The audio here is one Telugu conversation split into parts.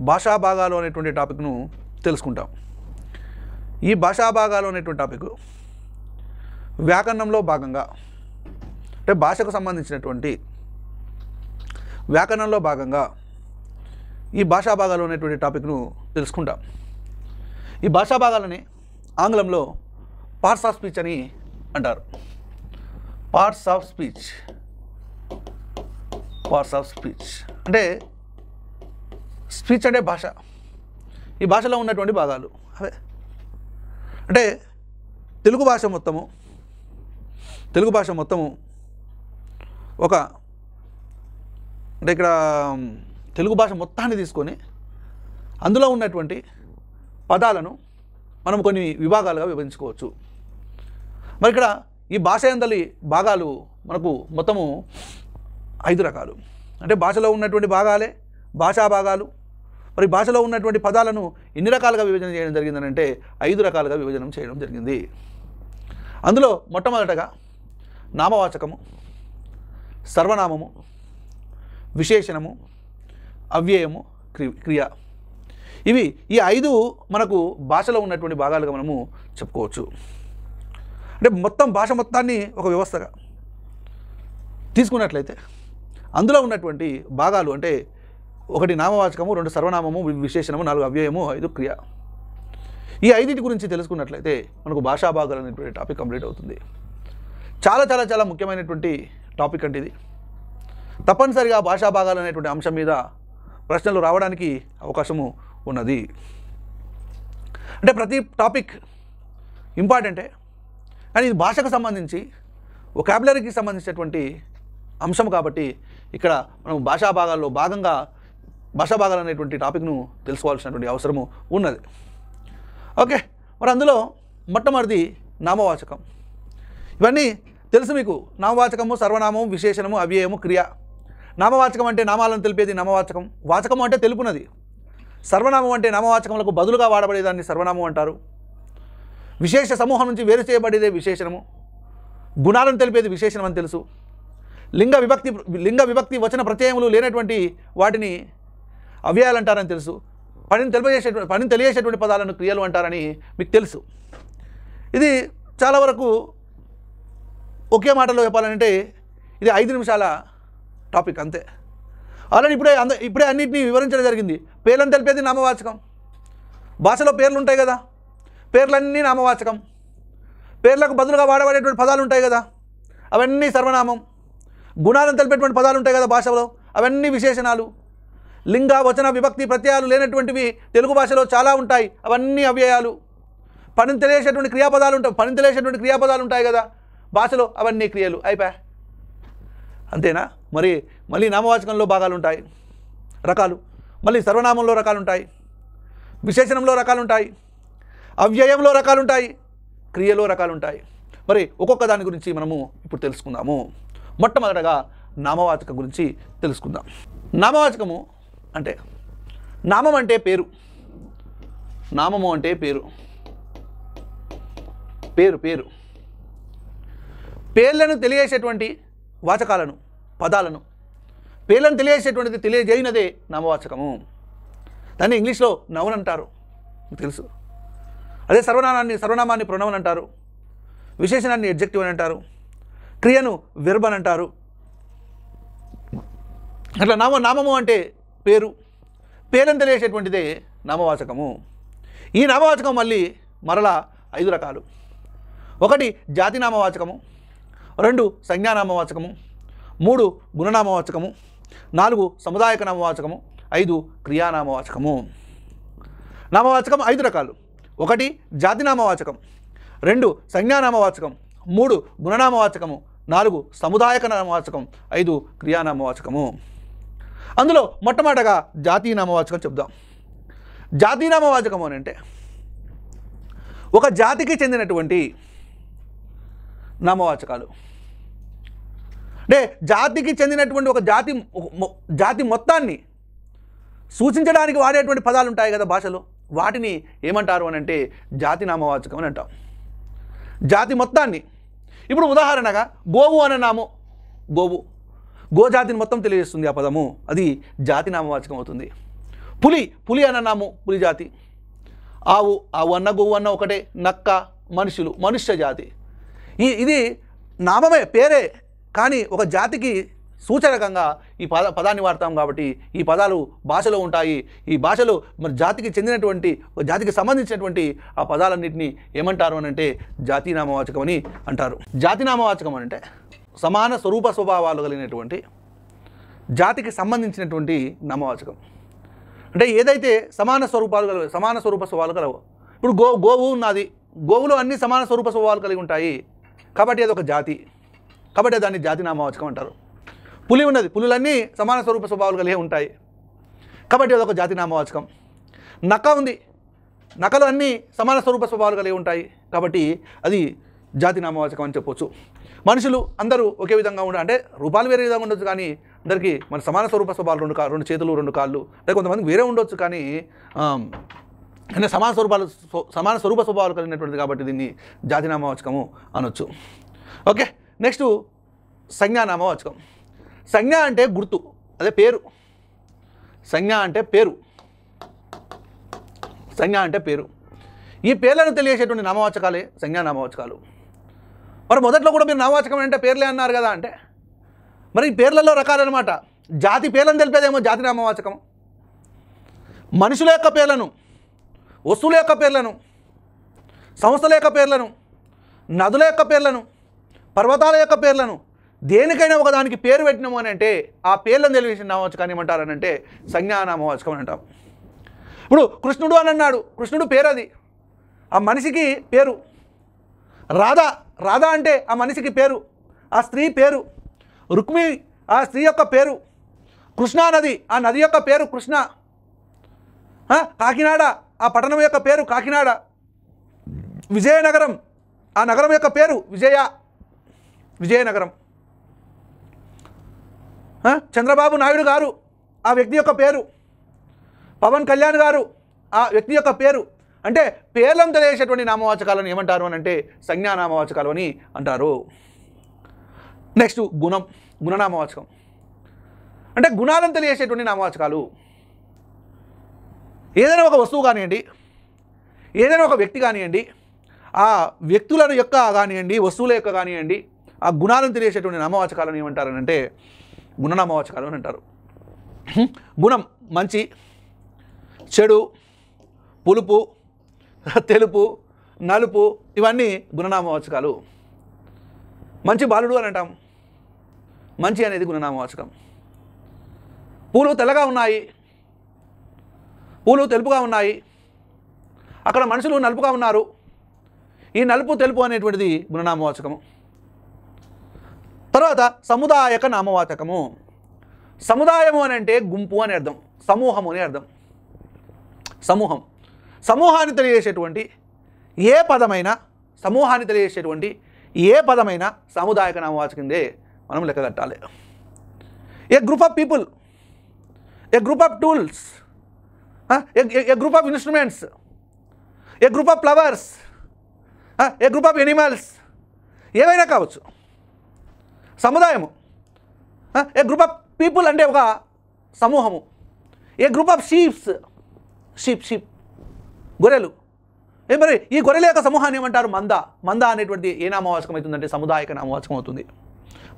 భాషా భాగాలు అనేటువంటి టాపిక్ను తెలుసుకుంటాం. ఈ భాషా భాగాలు అనేటువంటి టాపిక్ వ్యాకరణంలో భాగంగా, అంటే భాషకు సంబంధించినటువంటి వ్యాకరణంలో భాగంగా ఈ భాషా భాగాలు అనేటువంటి టాపిక్ను తెలుసుకుంటాం. ఈ భాషా భాగాలని ఆంగ్లంలో పార్ట్స్ ఆఫ్ స్పీచ్ అని అంటారు. Parts of speech, parts of speech అంటే స్పీచ్ అంటే భాష. ఈ భాషలో ఉన్నటువంటి భాగాలు అవే. అంటే తెలుగు భాష మొత్తము ఒక, అంటే ఇక్కడ తెలుగు భాష మొత్తాన్ని తీసుకొని అందులో ఉన్నటువంటి పదాలను మనం కొన్ని విభాగాలుగా విభజించుకోవచ్చు. మరి ఇక్కడ ఈ భాష యందలి భాగాలు మనకు మొత్తము 5 రకాలు. అంటే భాషలో ఉన్నటువంటి భాగాలే భాషా భాగాలు. మరి భాషలో ఉన్నటువంటి పదాలను ఎన్ని రకాలుగా విభజన చేయడం జరిగిందని అంటే 5 రకాలుగా విభజన చేయడం జరిగింది. అందులో మొట్టమొదటగా నామవాచకము, సర్వనామము, విశేషణము, అవ్యయము, క్రియ. ఇవి ఈ 5 మనకు భాషలో ఉన్నటువంటి భాగాలుగా మనము చెప్పుకోవచ్చు. అంటే మొత్తం భాష మొత్తాన్ని ఒక వ్యవస్థగా తీసుకున్నట్లయితే అందులో ఉన్నటువంటి భాగాలు అంటే 1 నామవాచకము, 2 సర్వనామము, విశేషణము, 4 అవ్యయము, 5 క్రియ. ఈ 5 గురించి తెలుసుకున్నట్లయితే మనకు భాషా భాగాలు అనేటువంటి టాపిక్ కంప్లీట్ అవుతుంది. చాలా చాలా చాలా ముఖ్యమైనటువంటి టాపిక్ అంటే ఇది. తప్పనిసరిగా భాషా భాగాలు అనేటువంటి అంశం మీద ప్రశ్నలు రావడానికి అవకాశము ఉన్నది. అంటే ప్రతి టాపిక్ ఇంపార్టెంటే, కానీ ఇది భాషకు సంబంధించి వొకాబులరీకి సంబంధించినటువంటి అంశం కాబట్టి ఇక్కడ మనం భాషా భాగాల్లో భాగంగా భాషా భాగాలు అనేటువంటి టాపిక్ను తెలుసుకోవాల్సినటువంటి అవసరము ఉన్నది. ఓకే, మరి అందులో మొట్టమొదటిది నామవాచకం. ఇవన్నీ తెలుసు మీకు. నామవాచకము, సర్వనామం, విశేషణము, అవ్యయము, క్రియ. నామవాచకం అంటే నామాలను తెలిపేది నామవాచకం. వాచకము అంటే తెలుపునది. సర్వనామం అంటే నామవాచకములకు బదులుగా వాడబడేదాన్ని సర్వనామం అంటారు. విశేష సమూహం నుంచి వేరు చేయబడేదే విశేషణము. గుణాలను తెలిపేది విశేషణం అని తెలుసు. లింగ విభక్తి వచన ప్రత్యయములు లేనటువంటి వాటిని అవ్యయాలు అంటారని తెలుసు. పనిని తెలియజేసేటువంటి పదాలను క్రియలు అంటారని మీకు తెలుసు. ఇది చాలా వరకు ఒకే మాటలో చెప్పాలంటే ఇది 5 నిమిషాల టాపిక్ అంతే. ఆల్రెడీ ఇప్పుడే అన్నింటినీ వివరించడం జరిగింది. పేర్లను తెలిపేది నామవాచకం. భాషలో పేర్లు ఉంటాయి కదా, పేర్లన్నీ నామవాచకం. పేర్లకు బదులుగా వాడబడేటువంటి పదాలు ఉంటాయి కదా, అవన్నీ సర్వనామం. గుణాలను తెలిపేటువంటి పదాలు ఉంటాయి కదా భాషలో, అవన్నీ విశేషణాలు. లింగ వచన విభక్తి ప్రత్యయాలు లేనటువంటివి తెలుగు భాషలో చాలా ఉంటాయి, అవన్నీ అవ్యయాలు. పనిని తెలియజేసేటువంటి క్రియాపదాలు ఉంటాయి కదా భాషలో, అవన్నీ క్రియలు. అయిపోయా, అంతేనా? మళ్ళీ నామవాచకంలో భాగాలు ఉంటాయి, రకాలు. మళ్ళీ సర్వనామంలో రకాలు ఉంటాయి, విశేషణంలో రకాలు ఉంటాయి, అవ్యయంలో రకాలు ఉంటాయి, క్రియలో రకాలు ఉంటాయి. మరి ఒక్కొక్క దాని గురించి మనము ఇప్పుడు తెలుసుకుందాము. మొట్టమొదటగా నామవాచకం గురించి తెలుసుకుందాం. నామవాచకము అంటే నామం అంటే పేరు. నామము అంటే పేరు. పేర్లను తెలియజేసేటువంటి వాచకాలను, పదాలను పేర్లను తెలియజేయనదే నామవాచకము. దాన్ని ఇంగ్లీష్లో నౌన్ అంటారు, తెలుసు. అదే సర్వనామాన్ని ప్రొనౌన్ అంటారు. విశేషణాన్ని ఎడ్జెక్టివ్ అని అంటారు. క్రియను వెర్బ్ అని అంటారు. అట్లా నామము అంటే పేర్లను తెలియజేసేటువంటిదే నామవాచకము. ఈ నామవాచకం మరలా 5 రకాలు. 1 జాతి నామవాచకము, 2 సంజ్ఞానామవాచకము, 3 గుణనామవాచకము, 4 సముదాయక నామవాచకము, 5 క్రియానామవాచకము. నామవాచకం 5 రకాలు. 1 జాతి నామవాచకం, 2 సంజ్ఞానామవాచకం, 3 గుణనామవాచకము, 4 సముదాయక నామవాచకం, 5 క్రియానామవాచకము. అందులో మొట్టమొదటగా జాతీయ నామవాచకం చెప్దాం. జాతీయ నామవాచకము అని అంటే ఒక జాతికి చెందినటువంటి నామవాచకాలు. అంటే జాతికి చెందినటువంటి ఒక జాతి మొత్తాన్ని సూచించడానికి వాడేటువంటి పదాలు ఉంటాయి కదా భాషలో, వాటిని ఏమంటారు అని అంటే జాతి నామవాచకం అని అంటాం. జాతి మొత్తాన్ని. ఇప్పుడు ఉదాహరణగా గోవు అనే నామం, గోజాతిని మొత్తం తెలియజేస్తుంది ఆ పదము, అది జాతి నామవాచకం అవుతుంది. పులి అని అన్నాము, పులి జాతి. ఆవు అన్న, గోవు అన్న ఒకటే. నక్క, మనుషులు, మనుష్య జాతి. ఇది నామమే, పేరే, కానీ ఒక జాతికి సూచనకంగా ఈ పదాన్ని వాడతాం. కాబట్టి ఈ పదాలు భాషలో ఉంటాయి. ఈ భాషలో మరి జాతికి చెందినటువంటి, ఒక జాతికి సంబంధించినటువంటి ఆ పదాలన్నింటినీ ఏమంటారు అని అంటే జాతీనామవాచకం అని అంటారు. జాతినామవాచకం అంటే సమాన స్వరూప స్వభావాలు కలిగినటువంటి జాతికి సంబంధించినటువంటి నామవాచకం. అంటే ఏదైతే సమాన స్వరూప స్వభావాలు కలవు. ఇప్పుడు గోవు ఉన్నది, గోవులో అన్ని సమాన స్వరూప స్వభావాలు కలిగి ఉంటాయి కాబట్టి అది ఒక జాతి, కాబట్టి దాన్ని జాతినామవాచకం అంటారు. పులి ఉన్నది, పులులన్నీ సమాన స్వరూప స్వభావాలు కలిగి ఉంటాయి కాబట్టి అదొక జాతినామవాచకం. నక్క ఉంది, నక్కలు అన్నీ సమాన స్వరూప స్వభావాలు కలిగి ఉంటాయి కాబట్టి అది జాతినామవాచకం అని చెప్పొచ్చు. మనుషులు అందరూ ఒకే విధంగా అంటే రూపాలు వేరే విధంగా ఉండొచ్చు కానీ అందరికీ మన సమాన స్వరూప స్వభావాలు, రెండు చేతులు, రెండు కాళ్ళు, అంటే కొంతమంది వేరే ఉండొచ్చు కానీ అంటే సమాన స్వరూప స్వభావాలు కలిగినటువంటిది కాబట్టి దీన్ని జాతినామవాచకము అనొచ్చు. ఓకే, నెక్స్ట్ సంజ్ఞానామవాచకం. సంజ్ఞ అంటే గుర్తు, అదే పేరు. సంజ్ఞ అంటే పేరు. సంజ్ఞ అంటే పేరు. ఈ పేర్లను తెలియజేసేటువంటి నామవాచకాలే సంజ్ఞానామవాచకాలు. మరి మొదట్లో కూడా మీరు నామవాచకం అంటే పేర్లే అన్నారు కదా అంటే మరి ఈ పేర్లలో రకాలన్నమాట. జాతి పేర్లను తెలిపేదేమో జాతినామవాచకం. మనుషుల యొక్క పేర్లను, వస్తువుల యొక్క పేర్లను, సంస్థల యొక్క పేర్లను, నదుల యొక్క పేర్లను, పర్వతాల యొక్క పేర్లను, దేనికైనా ఒకదానికి పేరు పెట్టినాము అని అంటే ఆ పేర్లను తెలియజేసిన నామవాచకాన్ని ఏమంటారని అంటే సంజ్ఞానామవాచకం అని అంటాం. ఇప్పుడు కృష్ణుడు అని అన్నాడు, కృష్ణుడు పేరు, అది ఆ మనిషికి పేరు. రాధ అంటే ఆ మనిషికి పేరు, ఆ స్త్రీ పేరు. రుక్మి ఆ స్త్రీ యొక్క పేరు. కృష్ణా నది, ఆ నది యొక్క పేరు కృష్ణ. కాకినాడ ఆ పట్టణం యొక్క పేరు కాకినాడ. విజయనగరం ఆ నగరం యొక్క పేరు విజయనగరం. చంద్రబాబు నాయుడు గారు ఆ వ్యక్తి యొక్క పేరు. పవన్ కళ్యాణ్ గారు ఆ వ్యక్తి యొక్క పేరు. అంటే పేర్లను తెలియజేసేటువంటి నామవాచకాలను ఏమంటారు అని అంటే సంజ్ఞానామవాచకాలు అని అంటారు. నెక్స్ట్ గుణనామవాచకం. అంటే గుణాలను తెలియజేసేటువంటి నామవాచకాలు. ఏదైనా ఒక వస్తువు కానివ్వండి, ఏదైనా ఒక వ్యక్తి కానివ్వండి, ఆ వ్యక్తుల యొక్క కానివ్వండి, వస్తువుల యొక్క కానివ్వండి, ఆ గుణాలను తెలియజేసేటువంటి నామవాచకాలను ఏమంటారని అంటే గుణనామవాచకాలు అని అంటారు. గుణం మంచి, చెడు, పులుపు, తెలుపు, నలుపు, ఇవన్నీ గుణనామవాచకాలు. మంచి బాలుడు అని అంటాం, మంచి అనేది గుణనామవాచకం. పూలు తెల్లగా ఉన్నాయి, పూలు తెలుపుగా ఉన్నాయి, అక్కడ మనుషులు నలుపుగా ఉన్నారు, ఈ నలుపు తెలుపు అనేటువంటిది గుణనామవాచకము. తర్వాత సముదాయక నామవాచకము. సముదాయము అని అంటే గుంపు అని అర్థం, సమూహము అని అర్థం. సమూహాన్ని తెలియజేసేటువంటి ఏ పదమైనా సముదాయక నామవాచకందే మనం లెక్క కట్టాలి. A group of people, a group of tools, a group of instruments, a group of flowers, a group of animals, ఏవైనా కావచ్చు. సముదాయము. ఏ గ్రూప్ ఆఫ్ పీపుల్ అంటే ఒక సమూహము. ఏ గ్రూప్ ఆఫ్ షీప్ గొర్రెలు. మరి ఈ గొర్రెల యొక్క సమూహాన్ని ఏమంటారు? మంద అనేటువంటిది ఏ నామవాచకం అవుతుందంటే సముదాయక నామవాచకం అవుతుంది.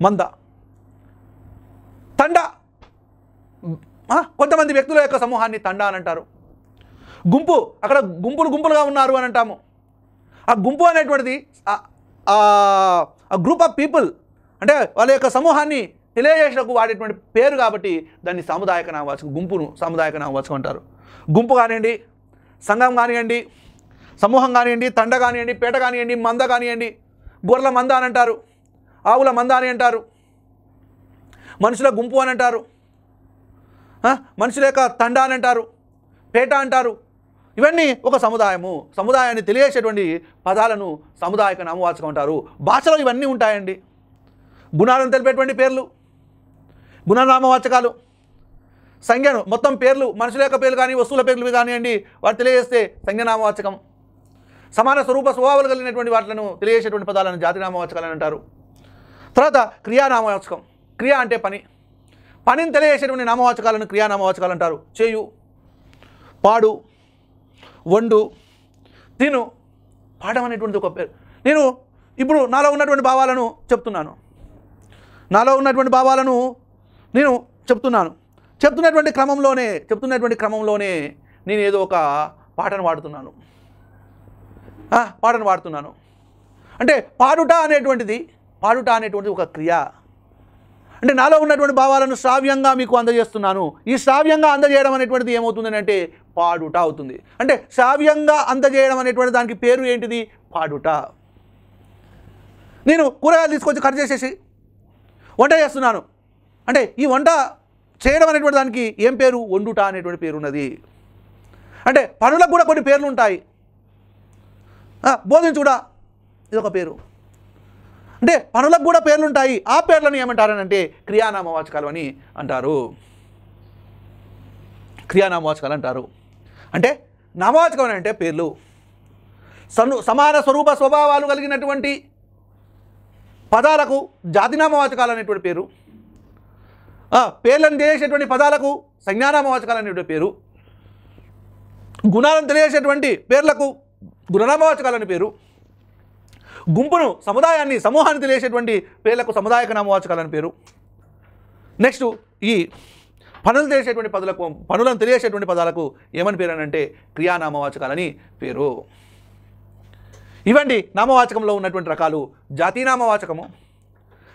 మంద. తండ, కొంతమంది వ్యక్తుల యొక్క సమూహాన్ని తండ అని అంటారు. గుంపు, అక్కడ గుంపులుగా ఉన్నారు అని అంటాము. ఆ గుంపు అనేటువంటిది గ్రూప్ ఆఫ్ పీపుల్ అంటే వాళ్ళ యొక్క సమూహాన్ని తెలియజేసేందుకు వాడేటువంటి పేరు కాబట్టి దాన్ని సాముదాయక నామవాచకం, గుంపును సాముదాయక నామవాచకం అంటారు. గుంపు కానివ్వండి, సంఘం కానివ్వండి, సమూహం కానివ్వండి, తండ కానివ్వండి, పేట కానివ్వండి, మంద కానివ్వండి, గొర్రెల మంద అని అంటారు, ఆవుల మంద అని అంటారు, మనుషుల గుంపు అని అంటారు, మనుషుల యొక్క తండ అని అంటారు, పేట అంటారు. ఇవన్నీ ఒక సముదాయాన్ని తెలియజేసేటువంటి పదాలను సముదాయక నామవాచకం అంటారు. భాషలో ఇవన్నీ ఉంటాయండి. గుణాలను తెలిపేటువంటి పేర్లు గుణనామవాచకాలు. సంజ్ఞను మొత్తం పేర్లు, మనుషుల యొక్క పేర్లు కానీ వస్తువుల పేర్లు కానివ్వండి, వాటి తెలియజేస్తే సంజ్ఞనామవాచకం. సమాన స్వరూప స్వభావాలు కలిగినటువంటి వాటిలను తెలియజేసేటువంటి పదాలను జాతినామవాచకాలు అని అంటారు. తర్వాత క్రియానామవాచకం. క్రియ అంటే పనిని తెలియజేసేటువంటి నామవాచకాలను క్రియానామవాచకాలు అంటారు. చేయు, పాడు, వండు, తిను. పాఠం అనేటువంటిది ఒక పేరు. నేను ఇప్పుడు నాలో ఉన్నటువంటి భావాలను చెప్తున్నాను, నేను చెప్తున్నటువంటి క్రమంలోనే నేను ఏదో ఒక పాటను వాడుతున్నాను. అంటే పాడుట అనేటువంటిది ఒక క్రియ. అంటే నాలో ఉన్నటువంటి భావాలను శ్రావ్యంగా మీకు అందజేస్తున్నాను. ఈ శ్రావ్యంగా అందజేయడం అనేటువంటిది ఏమవుతుందని అంటే పాడుట అవుతుంది. అంటే శ్రావ్యంగా అందజేయడం అనేటువంటి దానికి పేరు ఏంటిది? పాడుట. నేను కూరగాయలు తీసుకొచ్చి కట్ చేసేసి వంట చేస్తున్నాను అంటే ఈ వంట చేయడం అనేటువంటి దానికి ఏం పేరు? వండుట అనేటువంటి పేరు ఉన్నది. అంటే పనులకు కూడా కొన్ని పేర్లు ఉంటాయి. బోధించుట ఇదొక పేరు. అంటే పనులకు కూడా పేర్లు ఉంటాయి. ఆ పేర్లను ఏమంటారనంటే క్రియానామవాచకాలు అని అంటారు. అంటే నామవాచకం అంటే పేర్లు. సమాన స్వరూప స్వభావాలు కలిగినటువంటి పదాలకు జాతినామవాచకాలు అనేటువంటి పేరు. పేర్లను తెలియజేసేటువంటి పదాలకు సంజ్ఞానామవాచకాలు అనేటువంటి పేరు. గుణాలను తెలియజేసేటువంటి పేర్లకు గుణనామవాచకాలు అనే పేరు. గుంపును, సముదాయాన్ని, సమూహాన్ని తెలియజేసేటువంటి పేర్లకు సముదాయక నామవాచకాలు అని పేరు. నెక్స్ట్ ఈ పనులను తెలియజేసేటువంటి పదాలకు ఏమని పేరు అంటే క్రియానామవాచకాలని పేరు. ఇవండి నామవాచకంలో ఉన్నటువంటి రకాలు. జాతీనామవాచకము,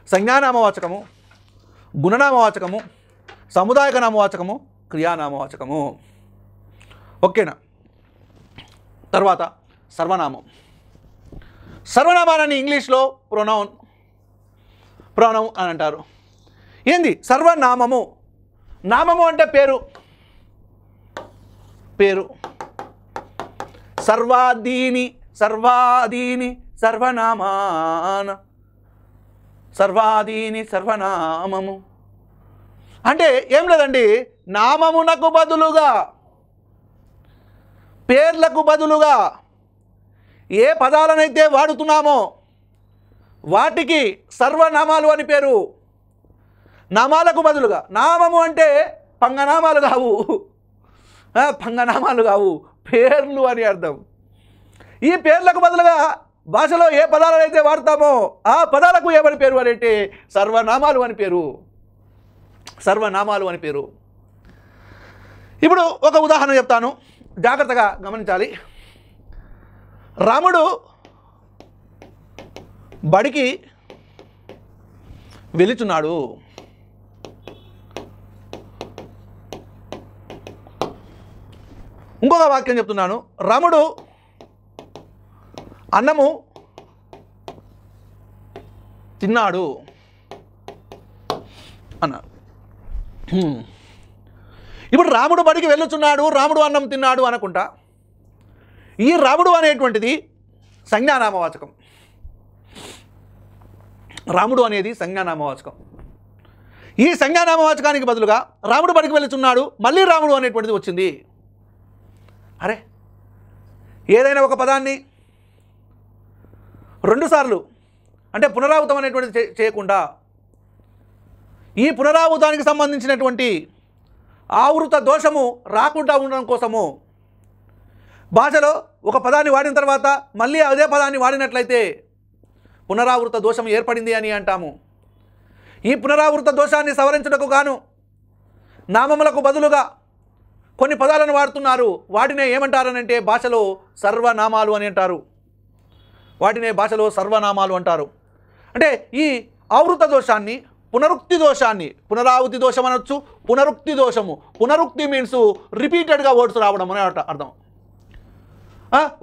సంజ్ఞానామవాచకము, గుణనామవాచకము, సముదాయక నామవాచకము, క్రియానామవాచకము. ఓకేనా? తర్వాత సర్వనామం. సర్వనామాన్ని ఇంగ్లీష్లో ప్రొనౌన్ అని అంటారు. ఏంది సర్వనామము? నామము అంటే పేరు. సర్వాదీని సర్వనామము అంటే ఏం లేదండి, నామమునకు బదులుగా, పేర్లకు బదులుగా ఏ పదాలనైతే వాడుతున్నామో వాటికి సర్వనామాలు అని పేరు. నామాలకు బదులుగా. నామము అంటే పంగనామాలు కావు, పేర్లు అని అర్థం. ఈ పేర్లకు బదులుగా భాషలో ఏ పదాలను అయితే వాడతామో ఆ పదాలకు ఏమని పేరు అని అంటే సర్వనామాలు అని పేరు. ఇప్పుడు ఒక ఉదాహరణ చెప్తాను, జాగ్రత్తగా గమనించాలి. రాముడు బడికి వెళుతున్నాడు. ఇంకొక వాక్యం చెప్తున్నాను. రాముడు అన్నము తిన్నాడు అన్నాడు. ఇప్పుడు రాముడు బడికి వెళ్ళుచున్నాడు, రాముడు అన్నం తిన్నాడు అనుకుంటా. ఈ రాముడు అనేటువంటిది సంజ్ఞానామవాచకం. రాముడు అనేది సంజ్ఞానామవాచకం. ఈ సంజ్ఞానామవాచకానికి బదులుగా రాముడు బడికి వెళుతున్నాడు, మళ్ళీ రాముడు అనేటువంటిది వచ్చింది. అరే, ఏదైనా ఒక పదాన్ని రెండుసార్లు అంటే పునరావృతం అనేటువంటిది చేయకుండా ఈ పునరావృతానికి సంబంధించినటువంటి ఆవృత దోషము రాకుండా ఉండడం కోసము భాషలో ఒక పదాన్ని వాడిన తర్వాత మళ్ళీ అదే పదాన్ని వాడినట్లయితే పునరావృత దోషం ఏర్పడింది అని అంటాము. ఈ పునరావృత దోషాన్ని సవరించుటకు గాను నామములకు బదులుగా కొన్ని పదాలను వాడుతున్నారు. వాటినే ఏమంటారనంటే భాషలో సర్వనామాలు అని అంటారు. అంటే ఈ ఆవృత దోషాన్ని, పునరుక్తి దోషాన్ని, పునరావృతి దోషం అనొచ్చు, పునరుక్తి దోషము. పునరుక్తి మీన్స్ రిపీటెడ్గా వర్డ్స్ రావడం అనే అర్థం.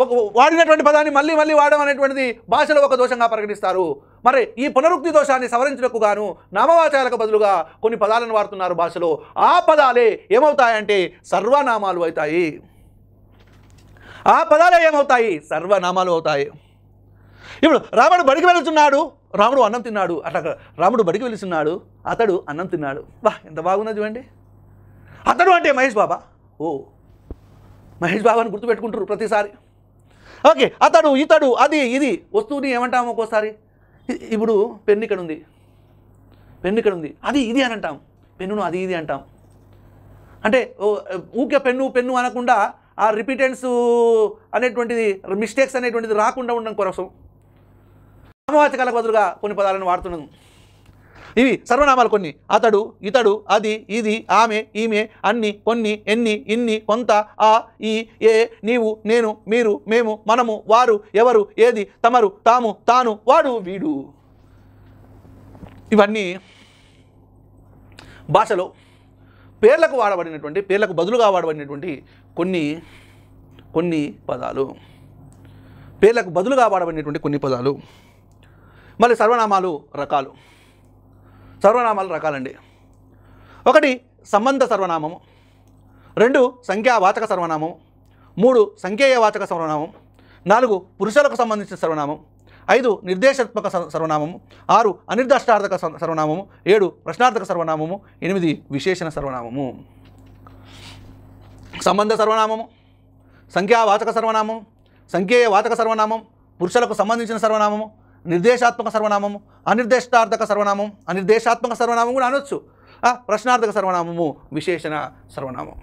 ఒక వాడినటువంటి పదాన్ని మళ్ళీ వాడడం అనేటువంటిది భాషలో ఒక దోషంగా పరిగణిస్తారు. మరి ఈ పునరుక్తి దోషాన్ని సవరించుటకు గాను నామవాచకాలకు బదులుగా కొన్ని పదాలను వాడుతున్నారు భాషలో. ఆ పదాలే ఏమవుతాయంటే సర్వనామాలు అవుతాయి. సర్వనామాలు అవుతాయి. ఇప్పుడు రాముడు బడికి వెళుతున్నాడు, రాముడు అన్నం తిన్నాడు. అట్లా రాముడు బడికి వెళుతున్నాడు, అతడు అన్నం తిన్నాడు. వా, ఎంత బాగున్నది చూడండి. అతడు అంటే మహేష్ బాబా. మహేష్ బాబాని గుర్తుపెట్టుకుంటారు ప్రతిసారి. ఓకే, అతడు, ఇతడు, అది, ఇది వస్తువుని ఏమంటాము ఒక్కోసారి. ఇప్పుడు పెన్ను ఇక్కడ ఉంది, అది ఇది అని అంటాం. పెన్నును అది ఇది అంటాం. అంటే ఊకే పెన్ను పెన్ను అనకుండా ఆ రిపీటెన్స్ అనేటువంటిది మిస్టేక్స్ అనేటువంటిది రాకుండా ఉండడం కోసం నామవాచకాలకు బదులుగా కొన్ని పదాలను వాడుతున్నాం. ఇవి సర్వనామాలు కొన్ని. అతడు, ఇతడు, అది, ఇది, ఆమె, ఈమె, అన్ని, కొన్ని, ఎన్ని, ఇన్ని, కొంత, ఆ, ఈ, ఏ, నీవు, నేను, మీరు, మేము, మనము, వారు, ఎవరు, ఏది, తమరు, తాము, తాను, వాడు, వీడు. ఇవన్నీ భాషలో పేర్లకు వాడబడినటువంటి, పేర్లకు బదులుగా వాడబడినటువంటి కొన్ని పదాలు. పేర్లకు బదులుగా వాడబడినటువంటి కొన్ని పదాలు. మళ్ళీ సర్వనామాలు రకాలు. సర్వనామాలు రకాలండి. 1 సంబంధ సర్వనామము, 2 సంఖ్యావాచక సర్వనామం, 3 సంఖ్యేయవాచక సర్వనామం, 4 పురుషులకు సంబంధించిన సర్వనామం, 5 నిర్దేశాత్మక సర్వనామము, 6 అనిర్దిష్టార్థక సర్వనామము, 7 ప్రశ్నార్థక సర్వనామము, 8 విశేషణ సర్వనామము. సంబంధ సర్వనామము, సంఖ్యావాచక సర్వనామం, సంఖ్యేయవాచక సర్వనామం, పురుషులకు సంబంధించిన సర్వనామము, నిర్దేశాత్మక సర్వనామము, అనిర్దిష్టార్థక సర్వనామం, అనిర్దేశాత్మక సర్వనామం కూడా అనొచ్చు, ప్రశ్నార్థక సర్వనామము, విశేషణ సర్వనామం.